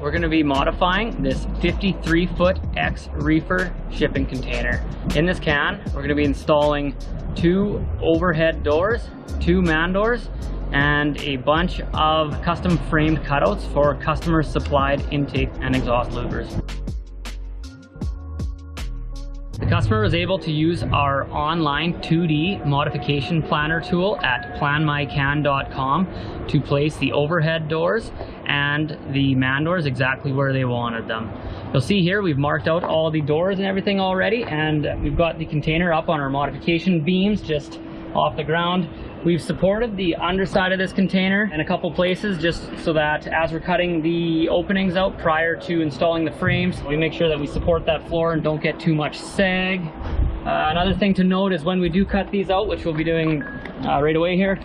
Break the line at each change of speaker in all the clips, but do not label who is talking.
We're going to be modifying this 53-foot X Reefer shipping container. In this can, we're going to be installing 2 overhead doors, 2 man doors, and a bunch of custom framed cutouts for customer supplied intake and exhaust louvers. The customer was able to use our online 2D modification planner tool at planmycan.com to place the overhead doors and the man doors exactly where they wanted them. You'll see here we've marked out all the doors and everything already, and we've got the container up on our modification beams just off the ground. We've supported the underside of this container in a couple places just so that as we're cutting the openings out prior to installing the frames, we make sure that we support that floor and don't get too much sag. Another thing to note is when we do cut these out, which we'll be doing right away here,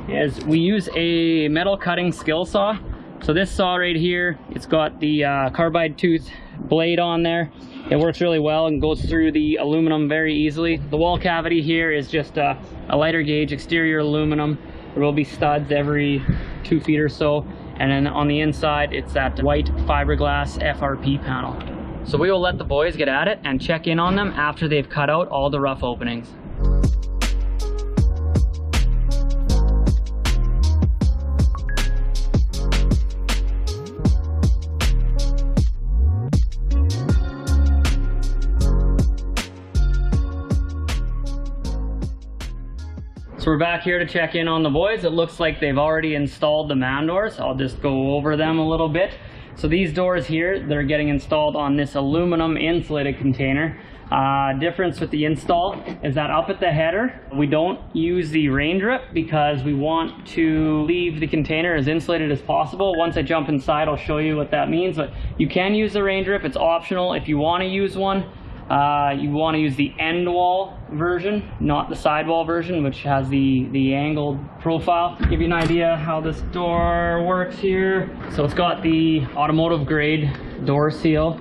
is we use a metal cutting skill saw. So this saw right here, it's got the carbide tooth blade on there. It works really well and goes through the aluminum very easily. The wall cavity here is just a lighter gauge exterior aluminum. There will be studs every 2 feet or so. And then on the inside, it's that white fiberglass FRP panel. So we will let the boys get at it and check in on them after they've cut out all the rough openings. So we're back here to check in on the boys. It looks like they've already installed the man doors. I'll just go over them a little bit. So these doors here, they're getting installed on this aluminum insulated container. Difference with the install is that up at the header, we don't use the rain drip because we want to leave the container as insulated as possible. Once I jump inside, I'll show you what that means, but you can use the rain drip. It's optional if you want to use one. You want to use the end wall version, not the sidewall version, which has the angled profile. Give you an idea how this door works here. So it's got the automotive grade door seal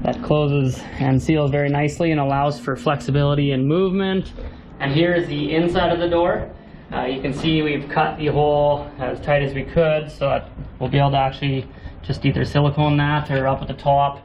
that closes and seals very nicely and allows for flexibility and movement. And here is the inside of the door. You can see we've cut the hole as tight as we could so that we'll be able to actually just either silicone that or up at the top.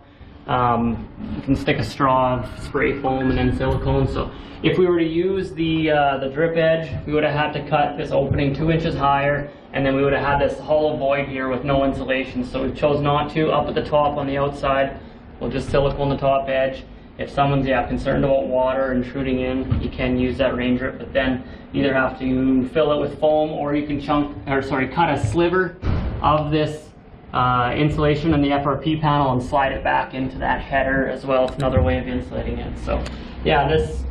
You can stick a straw of spray foam and then silicone. So if we were to use the drip edge, we would have had to cut this opening 2 inches higher, and then we would have had this hollow void here with no insulation. So we chose not to. Up at the top on the outside, we'll just silicone the top edge. If someone's concerned about water intruding in, you can use that rain drip, but then you either have to fill it with foam or you can cut a sliver of this insulation in the FRP panel and slide it back into that header as well. It's another way of insulating it. So yeah, this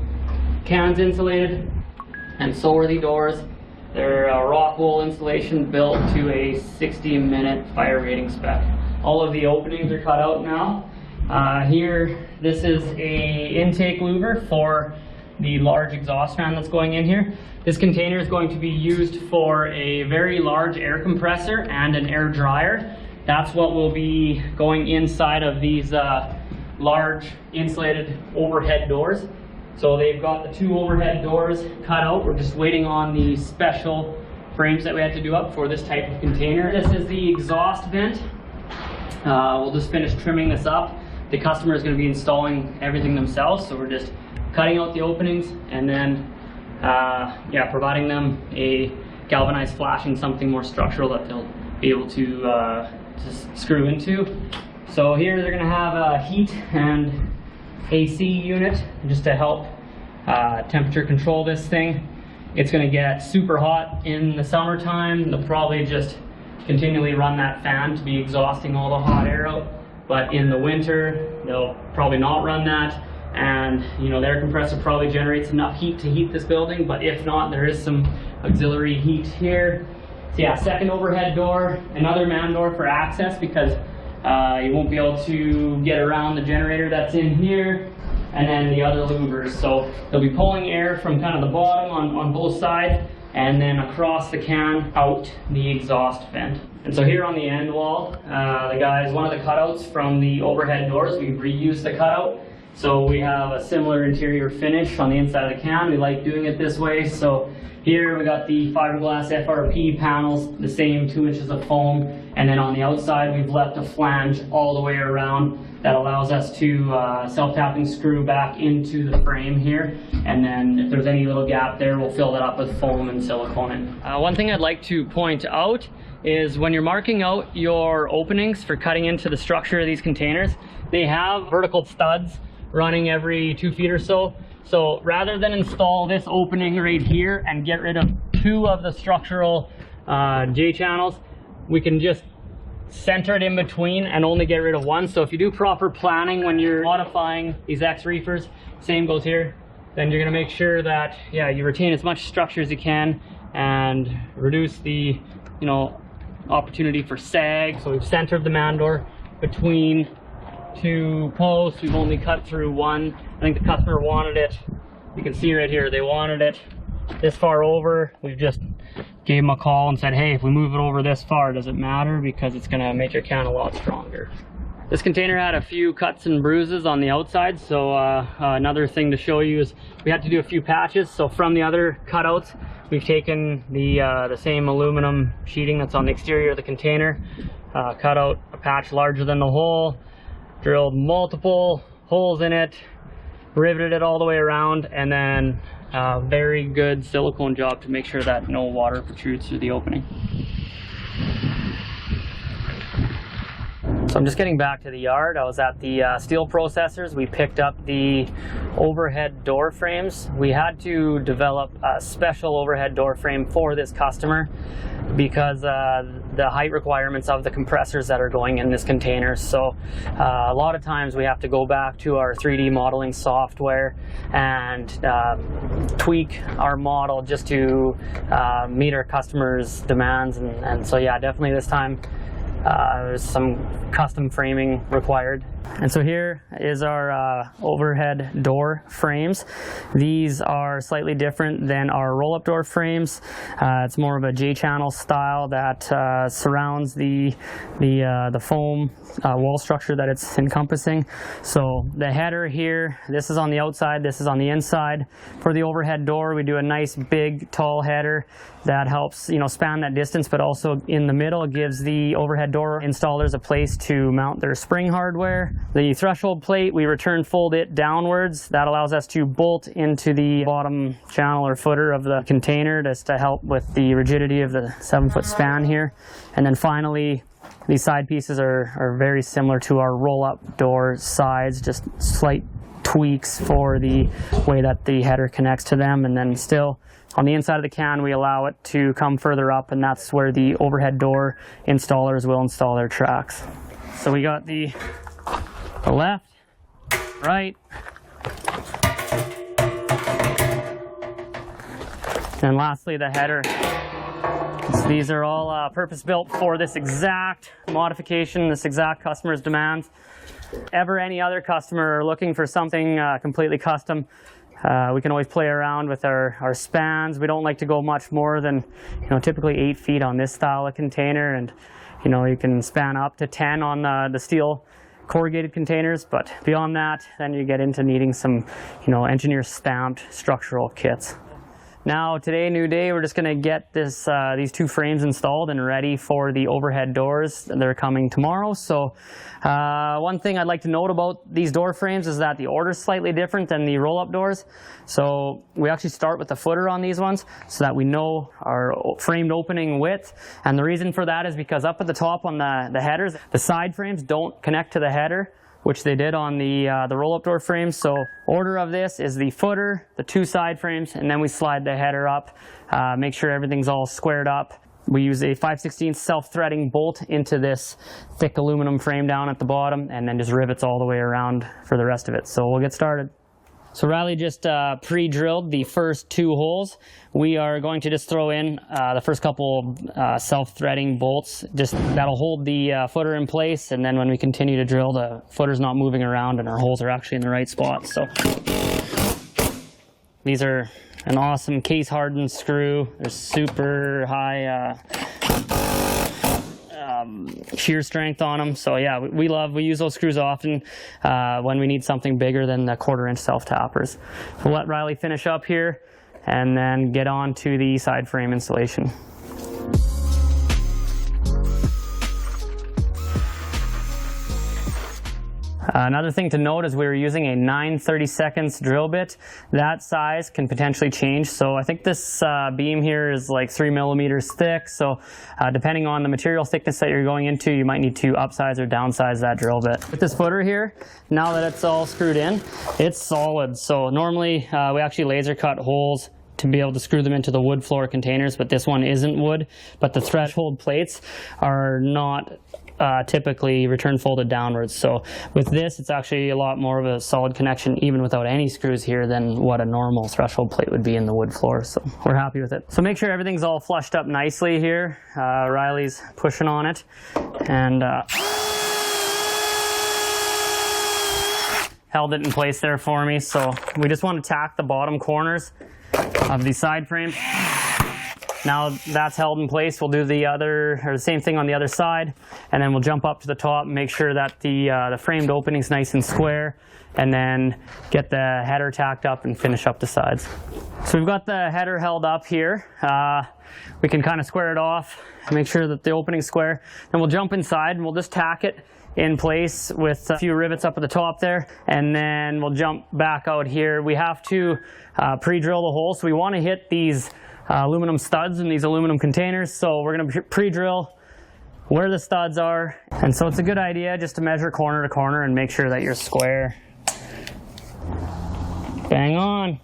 can's insulated and so are the doors. They're rock wool insulation built to a 60-minute fire rating spec. All of the openings are cut out now. Here, this is a intake louver for the large exhaust fan that's going in here. This container is going to be used for a very large air compressor and an air dryer. That's what will be going inside of these large insulated overhead doors. So they've got the 2 overhead doors cut out. We're just waiting on the special frames that we had to do up for this type of container. This is the exhaust vent. We'll just finish trimming this up. The customer is going to be installing everything themselves, so we're just cutting out the openings and then providing them a galvanized flashing, something more structural that they'll be able to screw into. So here they're going to have a heat and AC unit just to help temperature control this thing. It's going to get super hot in the summertime. They'll probably just continually run that fan to be exhausting all the hot air out. But in the winter, they'll probably not run that. And the air compressor probably generates enough heat to heat this building, but if not, there is some auxiliary heat here. So yeah, second overhead door, another man door for access because you won't be able to get around the generator that's in here, and then the other louvers. So they'll be pulling air from kind of the bottom on both sides and then across the can out the exhaust vent. And so here on the end wall, one of the cutouts from the overhead doors, we've reused the cutout. So we have a similar interior finish on the inside of the can. We like doing it this way, so Here we got the fiberglass FRP panels, the same 2 inches of foam, and then on the outside we've left a flange all the way around that allows us to self-tapping screw back into the frame here, and then if there's any little gap there, we'll fill that up with foam and silicone. One thing I'd like to point out is when you're marking out your openings for cutting into the structure of these containers, they have vertical studs running every 2 feet or so. So rather than install this opening right here and get rid of 2 of the structural J channels, we can just center it in between and only get rid of 1. So if you do proper planning when you're modifying these X reefers, same goes here, then you're going to make sure that, yeah, you retain as much structure as you can and reduce the, opportunity for sag. So we've centered the man door between 2 posts. We've only cut through 1. I think the customer wanted it, you can see right here, they wanted it this far over. We've just gave them a call and said, hey, if we move it over this far, does it matter? Because it's going to make your can a lot stronger. This container had a few cuts and bruises on the outside, so another thing to show you is we had to do a few patches. So from the other cutouts, we've taken the same aluminum sheeting that's on the exterior of the container, cut out a patch larger than the hole, drilled multiple holes in it, riveted it all the way around, and then a very good silicone job to make sure that no water protrudes through the opening. So I'm just getting back to the yard. I was at the steel processors. We picked up the overhead door frames. We had to develop a special overhead door frame for this customer because the height requirements of the compressors that are going in this container. So a lot of times we have to go back to our 3D modeling software and tweak our model just to meet our customers' demands. And so yeah, definitely this time there's some custom framing required. And so here is our overhead door frames. These are slightly different than our roll-up door frames. It's more of a J-channel style that surrounds the foam wall structure that it's encompassing. So the header here, this is on the outside, this is on the inside. For the overhead door, we do a nice big tall header that helps span that distance, but also in the middle it gives the overhead door installers a place to mount their spring hardware. The threshold plate, we return fold it downwards. That allows us to bolt into the bottom channel or footer of the container just to help with the rigidity of the 7-foot span here. And then finally, these side pieces are very similar to our roll-up door sides, just slight tweaks for the way that the header connects to them. And then still on the inside of the can, we allow it to come further up, and that's where the overhead door installers will install their tracks. So we got the left, right, and lastly the header. So these are all purpose-built for this exact modification, this exact customer's demands. Ever any other customer looking for something completely custom, we can always play around with our spans. We don't like to go much more than typically 8 feet on this style of container, and you can span up to 10 on the steel corrugated containers, but beyond that, then you get into needing some engineer stamped structural kits. Now today, new day, we're just going to get these 2 frames installed and ready for the overhead doors. They're coming tomorrow. So one thing I'd like to note about these door frames is that the order is slightly different than the roll-up doors. So we actually start with the footer on these ones so that we know our framed opening width. And the reason for that is because up at the top on the headers, the side frames don't connect to the header, which they did on the roll-up door frames. So order of this is the footer, the 2 side frames, and then we slide the header up, make sure everything's all squared up. We use a 5/16 self-threading bolt into this thick aluminum frame down at the bottom, and then just rivets all the way around for the rest of it. So we'll get started. So Riley just pre-drilled the first 2 holes. We are going to just throw in the first couple self-threading bolts. That'll hold the footer in place, and then when we continue to drill, the footer's not moving around and our holes are actually in the right spot. So these are an awesome case-hardened screw. They're super high shear strength on them. So yeah, we use those screws often when we need something bigger than the 1/4-inch self-tappers. So we'll let Riley finish up here. and then get on to the side frame installation. Another thing to note is we were using a 9/32 drill bit. That size can potentially change. So I think this beam here is like 3 millimeters thick. So depending on the material thickness that you're going into, you might need to upsize or downsize that drill bit. With this footer here, now that it's all screwed in, it's solid. So normally we actually laser cut holes to be able to screw them into the wood floor containers, but this one isn't wood. But the threshold plates are not typically return folded downwards. So with this, it's actually a lot more of a solid connection even without any screws here than what a normal threshold plate would be in the wood floor. So we're happy with it. So make sure everything's all flushed up nicely here. Riley's pushing on it, and held it in place there for me. So we just want to tack the bottom corners of the side frame. Now that's held in place, we'll do the same thing on the other side, and then we'll jump up to the top and make sure that the framed opening's nice and square, and then get the header tacked up and finish up the sides. So we've got the header held up here. We can kind of square it off, make sure that the opening's square. Then we'll jump inside and we'll just tack it in place with a few rivets up at the top there, and then we'll jump back out here. We have to pre-drill the hole, so we want to hit these aluminum studs in these aluminum containers. So we're going to pre-drill where the studs are, and so it's a good idea just to measure corner to corner and make sure that you're square. Bang on.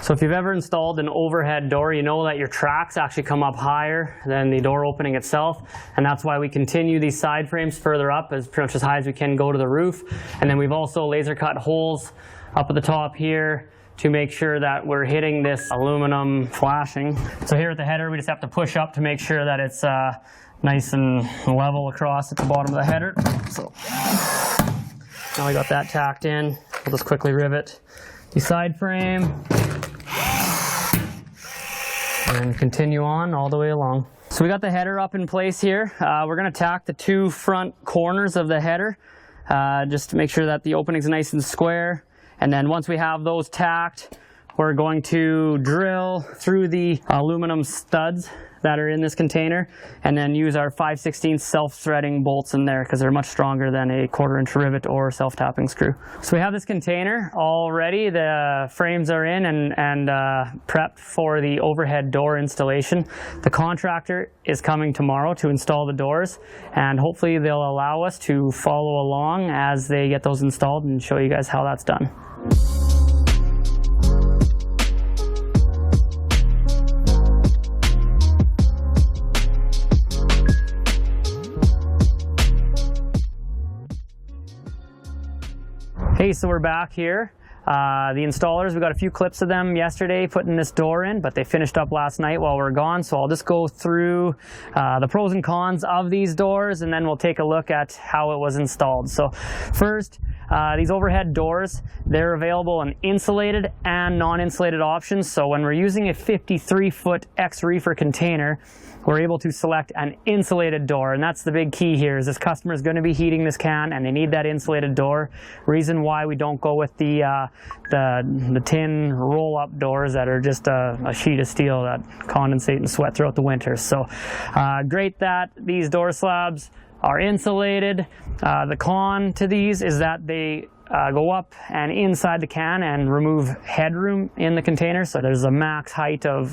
So if you've ever installed an overhead door, you know that your tracks actually come up higher than the door opening itself, and that's why we continue these side frames further up as pretty much as high as we can go to the roof. And then we've also laser cut holes up at the top here to make sure that we're hitting this aluminum flashing. So here at the header, we just have to push up to make sure that it's nice and level across at the bottom of the header. So now we got that tacked in. We'll just quickly rivet the side frame and continue on all the way along. So we got the header up in place here. We're going to tack the two front corners of the header just to make sure that the opening's nice and square. And then once we have those tacked, we're going to drill through the aluminum studs that are in this container, and then use our 5/16 self-threading bolts in there because they're much stronger than a 1/4-inch rivet or self-tapping screw. So we have this container all ready. The frames are in and prepped for the overhead door installation. The contractor is coming tomorrow to install the doors, and hopefully they'll allow us to follow along as they get those installed and show you guys how that's done. Hey, so we're back here. The installers, we got a few clips of them yesterday putting this door in, but they finished up last night while we're gone. So I'll just go through the pros and cons of these doors, and then we'll take a look at how it was installed. So first, these overhead doors, they're available in insulated and non-insulated options. So when we're using a 53-foot Reefer container, we're able to select an insulated door, and that's the big key here. Is this customer is going to be heating this can, and they need that insulated door. Reason why we don't go with the tin roll-up doors that are just a sheet of steel that condensate and sweat throughout the winter. So great that these door slabs are insulated. The con to these is that they go up and inside the can and remove headroom in the container, so there's a max height of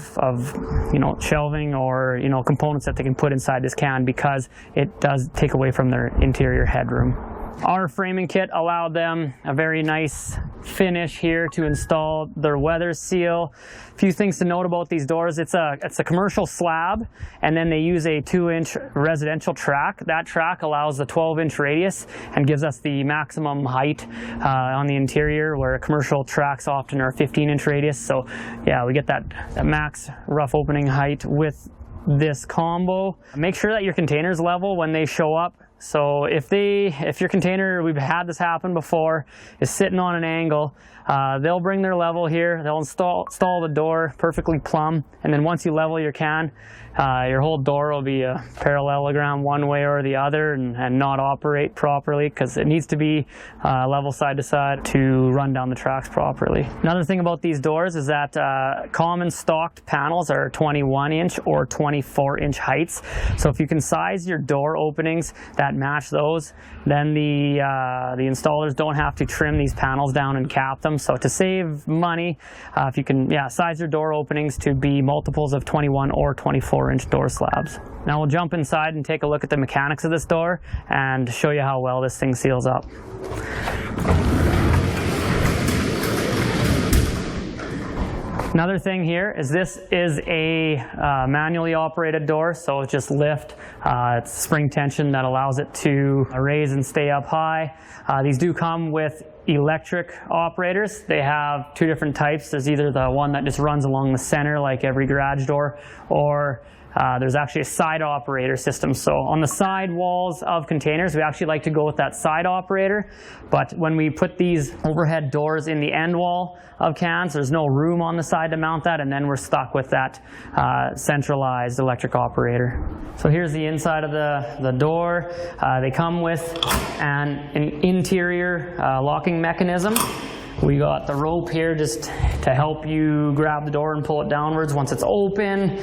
shelving or components that they can put inside this can, because it does take away from their interior headroom. Our framing kit allowed them a very nice finish here to install their weather seal. A few things to note about these doors: it's a commercial slab, and then they use a 2-inch residential track. That track allows the 12-inch radius and gives us the maximum height on the interior, where commercial tracks often are 15-inch radius. So yeah, we get that max rough opening height with this combo. Make sure that your containers level when they show up So if your container, we've had this happen before, is sitting on an angle, they'll bring their level here, they'll install the door perfectly plumb, and then once you level your can, your whole door will be a parallelogram one way or the other and not operate properly, because it needs to be level side to side to run down the tracks properly. Another thing about these doors is that common stocked panels are 21 inch or 24 inch heights. So if you can size your door openings that match those, then the installers don't have to trim these panels down and cap them. So to save money, if you can size your door openings to be multiples of 21 or 24 inch door slabs. Now we'll jump inside and take a look at the mechanics of this door and show you how well this thing seals up. Another thing here is this is a manually operated door, so it's just lift. It's spring tension that allows it to raise and stay up high. These do come with electric operators. They have two different types. There's either the one that just runs along the center like every garage door, or there's actually a side operator system. So on the side walls of containers, we actually like to go with that side operator. But when we put these overhead doors in the end wall of cans, there's no room on the side to mount that, and then we're stuck with that centralized electric operator. So here's the inside of the door. They come with an interior locking mechanism. We got the rope here just to help you grab the door and pull it downwards once it's open.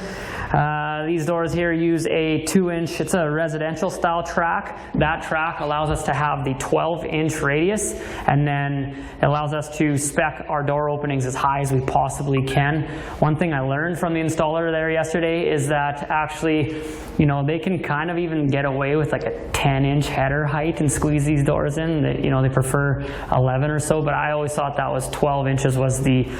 These doors here use a 2-inch, it's a residential style track. That track allows us to have the 12-inch radius, and then it allows us to spec our door openings as high as we possibly can. One thing I learned from the installer there yesterday is that actually, you know, they can kind of even get away with like a 10-inch header height and squeeze these doors in. They prefer 11 or so, but I always thought that was 12 inches was the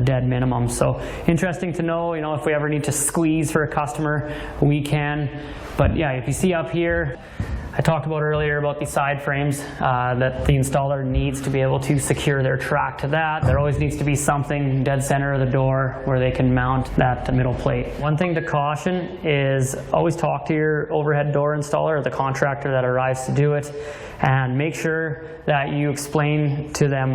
dead minimum. So interesting to know, you know, if we ever need to squeeze for a customer, we can. But yeah, if you see up here, I talked about earlier about the side frames that the installer needs to be able to secure their track to that. There always needs to be something dead center of the door where they can mount that middle plate. One thing to caution is always talk to your overhead door installer or the contractor that arrives to do it, and make sure that you explain to them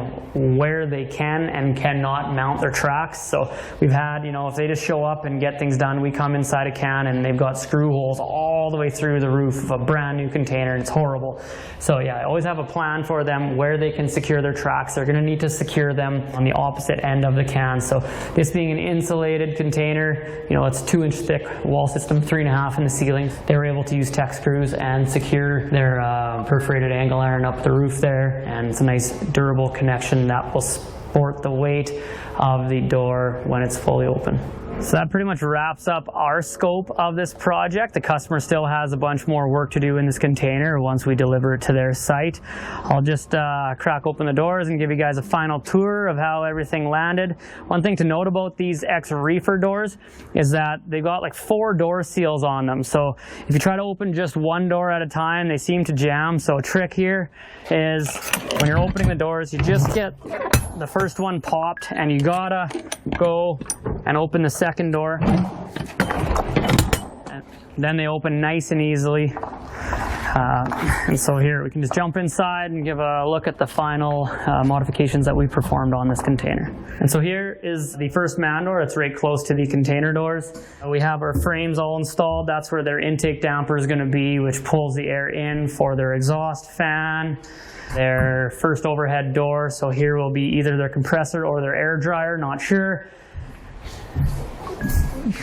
where they can and cannot mount their tracks. So we've had, you know, if they just show up and get things done, we come inside a can and they've got screw holes all the way through the roof of a brand new container, and it's horrible. So yeah, I always have a plan for them where they can secure their tracks. They're gonna need to secure them on the opposite end of the can. So this being an insulated container, you know, it's 2-inch thick wall system, 3.5 in the ceiling. They were able to use tech screws and secure their perforated angle iron up the roof there, and it's a nice durable connection that will support the weight of the door when it's fully open. So that pretty much wraps up our scope of this project. The customer still has a bunch more work to do in this container once we deliver it to their site. I'll just crack open the doors and give you guys a final tour of how everything landed. One thing to note about these Reefer doors is that they've got like 4 door seals on them. So if you try to open just one door at a time, they seem to jam. So a trick here is when you're opening the doors, you just get the first one popped, and you gotta go and open the second door. And then they open nice and easily. And so here we can just jump inside and give a look at the final modifications that we performed on this container. And so here is the first man door. It's right close to the container doors. We have our frames all installed. That's where their intake damper is going to be, which pulls the air in for their exhaust fan. Their first overhead door, so here will be either their compressor or their air dryer, not sure.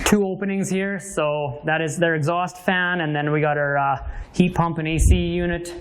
2 openings here, so that is their exhaust fan, and then we got our heat pump and AC unit.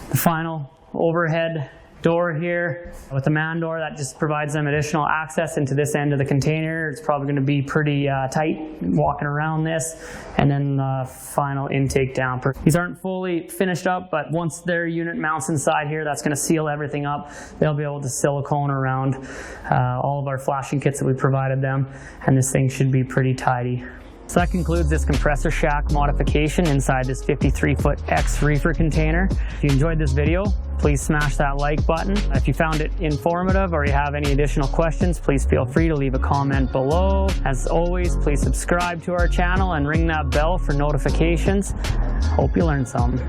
The final overhead door here with the man door that just provides them additional access into this end of the container. It's probably going to be pretty tight walking around this. And then the final intake damper. These aren't fully finished up, but once their unit mounts inside here, that's going to seal everything up. They'll be able to silicone around all of our flashing kits that we provided them, and this thing should be pretty tidy. So that concludes this compressor shack modification inside this 53-foot Reefer container. If you enjoyed this video, please smash that like button. If you found it informative or you have any additional questions, please feel free to leave a comment below. As always, please subscribe to our channel and ring that bell for notifications. Hope you learned something.